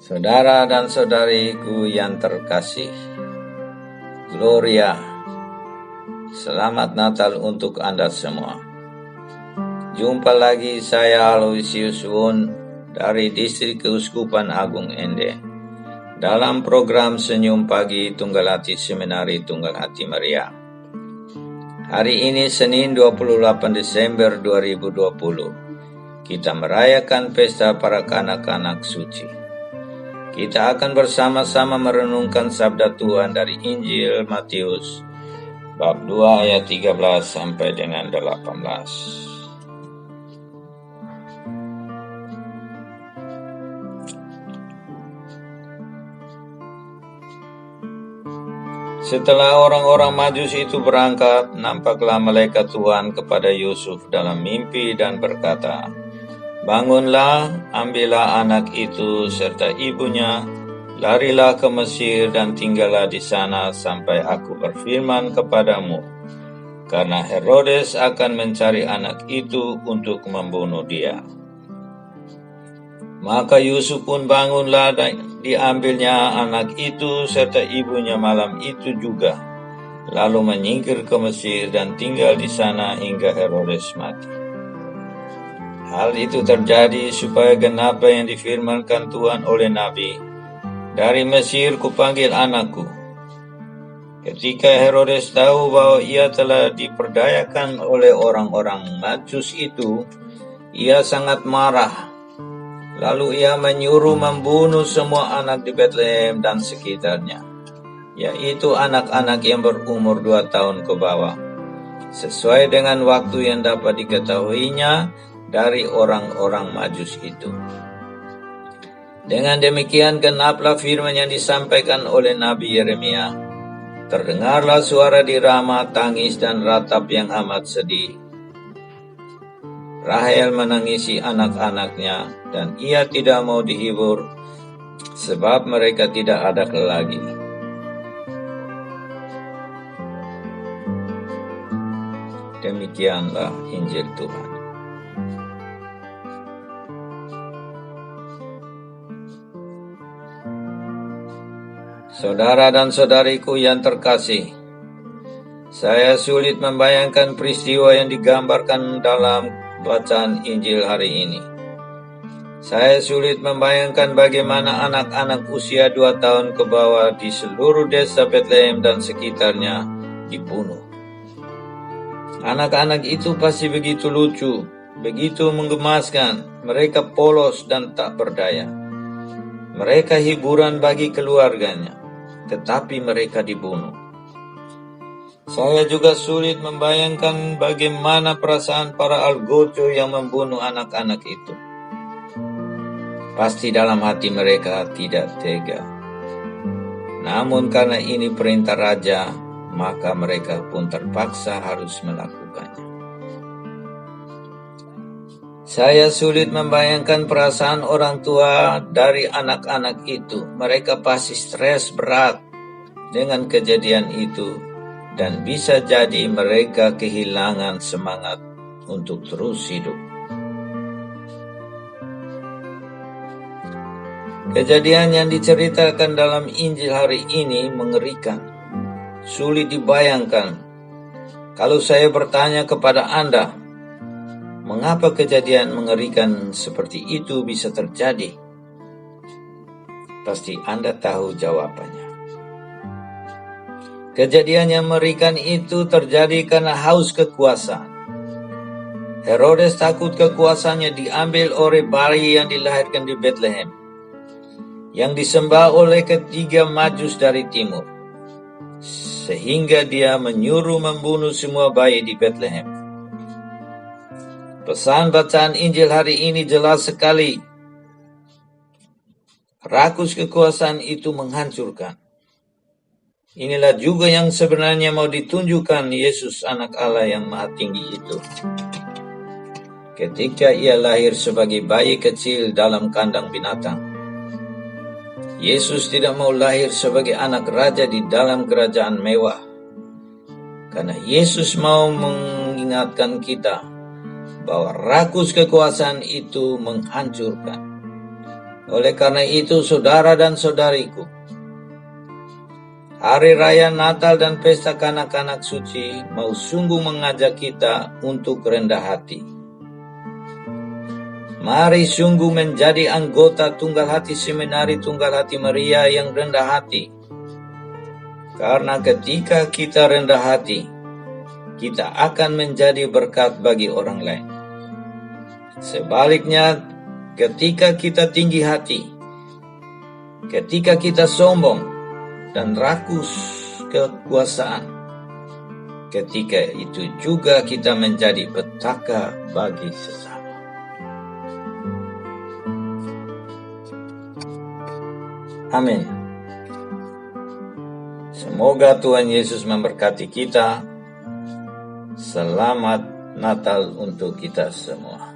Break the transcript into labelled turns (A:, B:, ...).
A: Saudara dan saudariku yang terkasih, Gloria, selamat Natal untuk Anda semua. Jumpa lagi saya Aloysius Won dari Distrik Keuskupan Agung Ende dalam program Senyum Pagi Tunggal Hati Seminari Tunggal Hati Maria. Hari ini Senin 28 Desember 2020, kita merayakan pesta para kanak-kanak suci. Kita akan bersama-sama merenungkan sabda Tuhan dari Injil Matius bab 2 ayat 13 sampai dengan 18. Setelah orang-orang Majus itu berangkat, nampaklah malaikat Tuhan kepada Yusuf dalam mimpi dan berkata, "Bangunlah, ambillah anak itu serta ibunya, larilah ke Mesir dan tinggallah di sana sampai aku berfirman kepadamu, karena Herodes akan mencari anak itu untuk membunuh dia." Maka Yusuf pun bangunlah dan diambilnya anak itu serta ibunya malam itu juga, lalu menyingkir ke Mesir dan tinggal di sana hingga Herodes mati. Hal itu terjadi supaya genap yang difirmankan Tuhan oleh Nabi, "Dari Mesir kupanggil anakku." Ketika Herodes tahu bahwa ia telah diperdayakan oleh orang-orang Majus itu, ia sangat marah. Lalu ia menyuruh membunuh semua anak di Betlehem dan sekitarnya, yaitu anak-anak yang berumur 2 tahun ke bawah, sesuai dengan waktu yang dapat diketahuinya dari orang-orang Majus itu. Dengan demikian genaplah firman yang disampaikan oleh Nabi Yeremia. Terdengarlah suara di Rama, tangis dan ratap yang amat sedih. Rahel menangisi anak-anaknya dan ia tidak mau dihibur sebab mereka tidak ada lagi. Demikianlah Injil Tuhan. Saudara dan saudariku yang terkasih, saya sulit membayangkan peristiwa yang digambarkan dalam bacaan Injil hari ini. Saya sulit membayangkan bagaimana anak-anak usia 2 tahun ke bawah di seluruh desa Betlehem dan sekitarnya dibunuh. Anak-anak itu pasti begitu lucu, begitu menggemaskan, mereka polos dan tak berdaya. Mereka hiburan bagi keluarganya, tetapi mereka dibunuh. Saya juga sulit membayangkan bagaimana perasaan para algojo yang membunuh anak-anak itu. Pasti dalam hati mereka tidak tega. Namun karena ini perintah raja, maka mereka pun terpaksa harus melakukannya. Saya sulit membayangkan perasaan orang tua dari anak-anak itu. Mereka pasti stres berat dengan kejadian itu. Dan bisa jadi mereka kehilangan semangat untuk terus hidup. Kejadian yang diceritakan dalam Injil hari ini mengerikan. Sulit dibayangkan. Kalau saya bertanya kepada Anda, mengapa kejadian mengerikan seperti itu bisa terjadi? Pasti Anda tahu jawabannya. Kejadian yang mengerikan itu terjadi karena haus kekuasaan. Herodes takut kekuasaannya diambil oleh bayi yang dilahirkan di Betlehem, yang disembah oleh ketiga Majus dari timur, sehingga dia menyuruh membunuh semua bayi di Betlehem. Pesan bacaan Injil hari ini jelas sekali. Rakus kekuasaan itu menghancurkan. Inilah juga yang sebenarnya mau ditunjukkan Yesus anak Allah yang maha tinggi itu. Ketika ia lahir sebagai bayi kecil dalam kandang binatang. Yesus tidak mau lahir sebagai anak raja di dalam kerajaan mewah. Karena Yesus mau mengingatkan kita bahwa rakus kekuasaan itu menghancurkan. Oleh karena itu, saudara dan saudariku, Hari Raya Natal dan Pesta Kanak-kanak Suci mau sungguh mengajak kita untuk rendah hati. Mari sungguh menjadi anggota Tunggal Hati Seminari Tunggal Hati Maria yang rendah hati. Karena ketika kita rendah hati, kita akan menjadi berkat bagi orang lain. Sebaliknya, ketika kita tinggi hati, ketika kita sombong dan rakus kekuasaan, ketika itu juga kita menjadi petaka bagi sesama. Amin. Semoga Tuhan Yesus memberkati kita. Selamat Natal untuk kita semua.